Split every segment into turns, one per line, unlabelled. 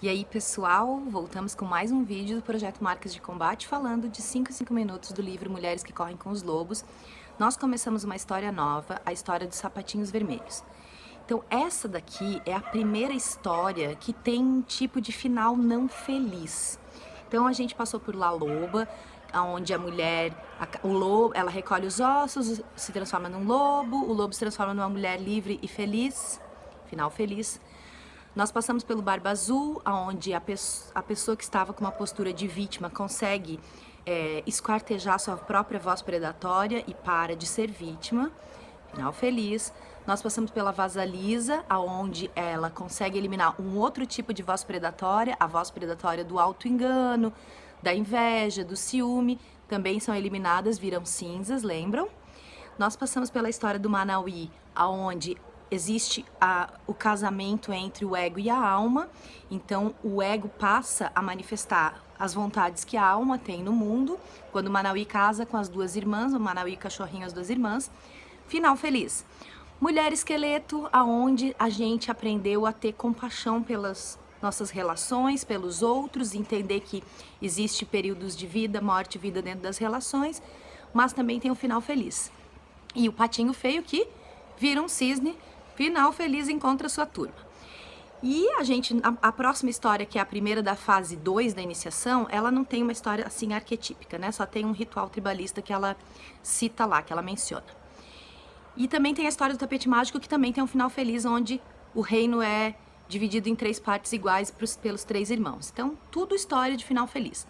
E aí, pessoal, voltamos com mais um vídeo do Projeto Marcas de Combate, falando de 5 em 5 minutos do livro Mulheres que Correm com os Lobos. Nós começamos uma história nova, a história dos sapatinhos vermelhos. Então, essa daqui é a primeira história que tem um tipo de final não feliz. Então, a gente passou por La Loba, onde a mulher, o lobo, ela recolhe os ossos, se transforma num lobo, o lobo se transforma numa mulher livre e feliz, final feliz. Nós passamos pelo Barba Azul, onde a pessoa que estava com uma postura de vítima consegue esquartejar sua própria voz predatória e para de ser vítima, final feliz. Nós passamos pela Vasalisa, onde ela consegue eliminar um outro tipo de voz predatória, a voz predatória do auto-engano, da inveja, do ciúme, também são eliminadas, viram cinzas, lembram? Nós passamos pela história do Manauí, onde existe o casamento entre o ego e a alma, então o ego passa a manifestar as vontades que a alma tem no mundo, quando o Manauí casa com as duas irmãs, o Manauí e o cachorrinho, as duas irmãs, final feliz. Mulher Esqueleto, aonde a gente aprendeu a ter compaixão pelas nossas relações, pelos outros, entender que existe períodos de vida, morte e vida dentro das relações, mas também tem um final feliz. E o Patinho Feio que vira um cisne, final feliz, encontra sua turma. E a próxima história, que é a primeira da fase 2 da iniciação, ela não tem uma história assim arquetípica, né? Só tem um ritual tribalista que ela cita lá, que ela menciona. E também tem a história do Tapete Mágico, que também tem um final feliz, onde o reino é dividido em 3 partes iguais pelos 3 irmãos. Então, tudo história de final feliz.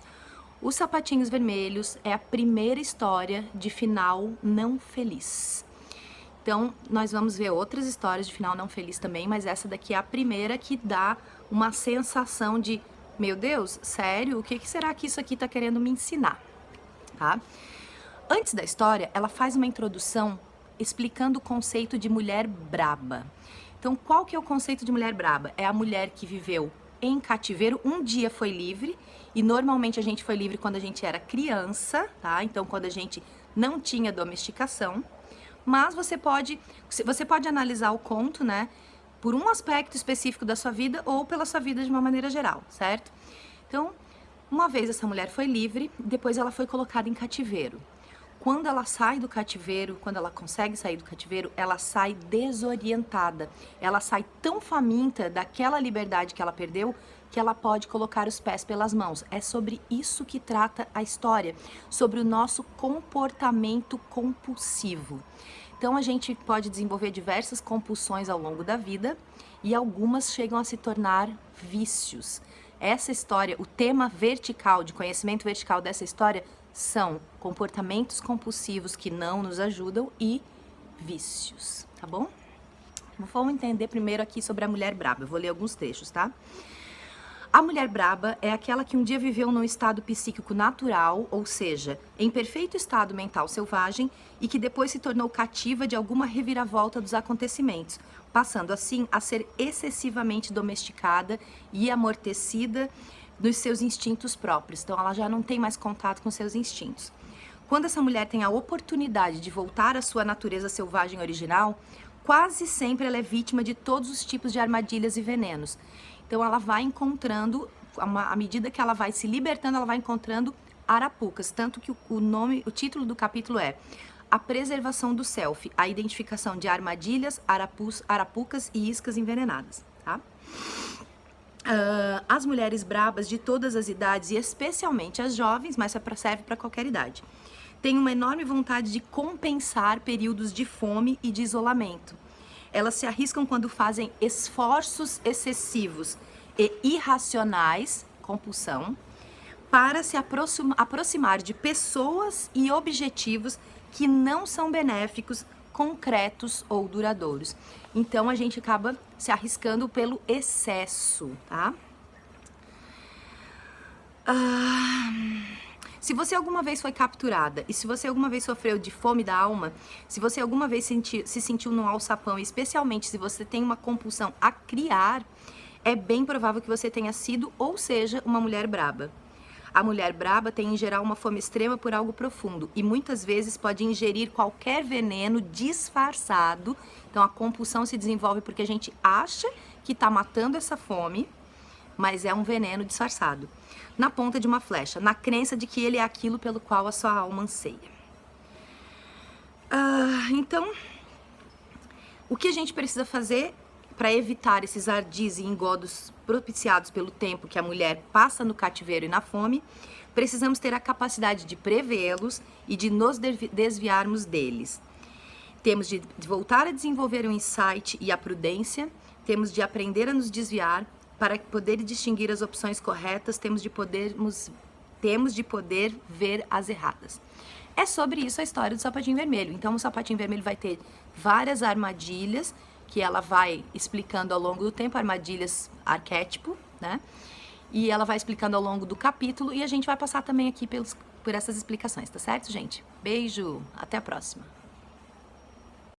Os Sapatinhos Vermelhos é a primeira história de final não feliz. Então, nós vamos ver outras histórias de final não feliz também, mas essa daqui é a primeira que dá uma sensação de, meu Deus, sério? O que será que isso aqui tá querendo me ensinar? Tá? Antes da história, ela faz uma introdução explicando o conceito de mulher braba. Então, qual que é o conceito de mulher braba? É a mulher que viveu em cativeiro, um dia foi livre, e normalmente a gente foi livre quando a gente era criança, tá? Então, quando a gente não tinha domesticação. Mas você pode analisar o conto, né, por um aspecto específico da sua vida ou pela sua vida de uma maneira geral, certo? Então, uma vez essa mulher foi livre, depois ela foi colocada em cativeiro. Quando ela sai do cativeiro, quando ela consegue sair do cativeiro, ela sai desorientada. Ela sai tão faminta daquela liberdade que ela perdeu, que ela pode colocar os pés pelas mãos. É sobre isso que trata a história, sobre o nosso comportamento compulsivo. Então a gente pode desenvolver diversas compulsões ao longo da vida e algumas chegam a se tornar vícios. Essa história, o tema vertical, de conhecimento vertical dessa história, são comportamentos compulsivos que não nos ajudam e vícios, tá bom? Vamos entender primeiro aqui sobre a mulher braba. Eu vou ler alguns trechos, tá? A mulher braba é aquela que um dia viveu num estado psíquico natural, ou seja, em perfeito estado mental selvagem, e que depois se tornou cativa de alguma reviravolta dos acontecimentos, passando assim a ser excessivamente domesticada e amortecida nos seus instintos próprios. Então ela já não tem mais contato com seus instintos. Quando essa mulher tem a oportunidade de voltar à sua natureza selvagem original, quase sempre ela é vítima de todos os tipos de armadilhas e venenos. Então ela vai encontrando, à medida que ela vai se libertando, ela vai encontrando arapucas, tanto que o título do capítulo é A Preservação do Self, a identificação de armadilhas, arapucas e iscas envenenadas, tá? As mulheres brabas de todas as idades, e especialmente as jovens, mas serve para qualquer idade, têm uma enorme vontade de compensar períodos de fome e de isolamento. Elas se arriscam quando fazem esforços excessivos e irracionais, compulsão, para se aproximar de pessoas e objetivos que não são benéficos, concretos ou duradouros. Então a gente acaba se arriscando pelo excesso, tá? Se você alguma vez foi capturada e se você alguma vez sofreu de fome da alma, se você alguma vez se sentiu num alçapão, especialmente se você tem uma compulsão a criar, é bem provável que você tenha sido ou seja uma mulher braba. A mulher braba tem em geral uma fome extrema por algo profundo e muitas vezes pode ingerir qualquer veneno disfarçado. Então a compulsão se desenvolve porque a gente acha que está matando essa fome, mas é um veneno disfarçado, na ponta de uma flecha, na crença de que ele é aquilo pelo qual a sua alma anseia. Então, o que a gente precisa fazer para evitar esses ardis e engodos propiciados pelo tempo que a mulher passa no cativeiro e na fome? Precisamos ter a capacidade de prevê-los e de nos desviarmos deles. Temos de voltar a desenvolver o insight e a prudência, temos de aprender a nos desviar para poder distinguir as opções corretas, temos de poder ver as erradas. É sobre isso a história do Sapatinho Vermelho. Então o Sapatinho Vermelho vai ter várias armadilhas que ela vai explicando ao longo do tempo, armadilhas arquétipo, né? E ela vai explicando ao longo do capítulo e a gente vai passar também aqui por essas explicações, tá certo, gente? Beijo, até a próxima.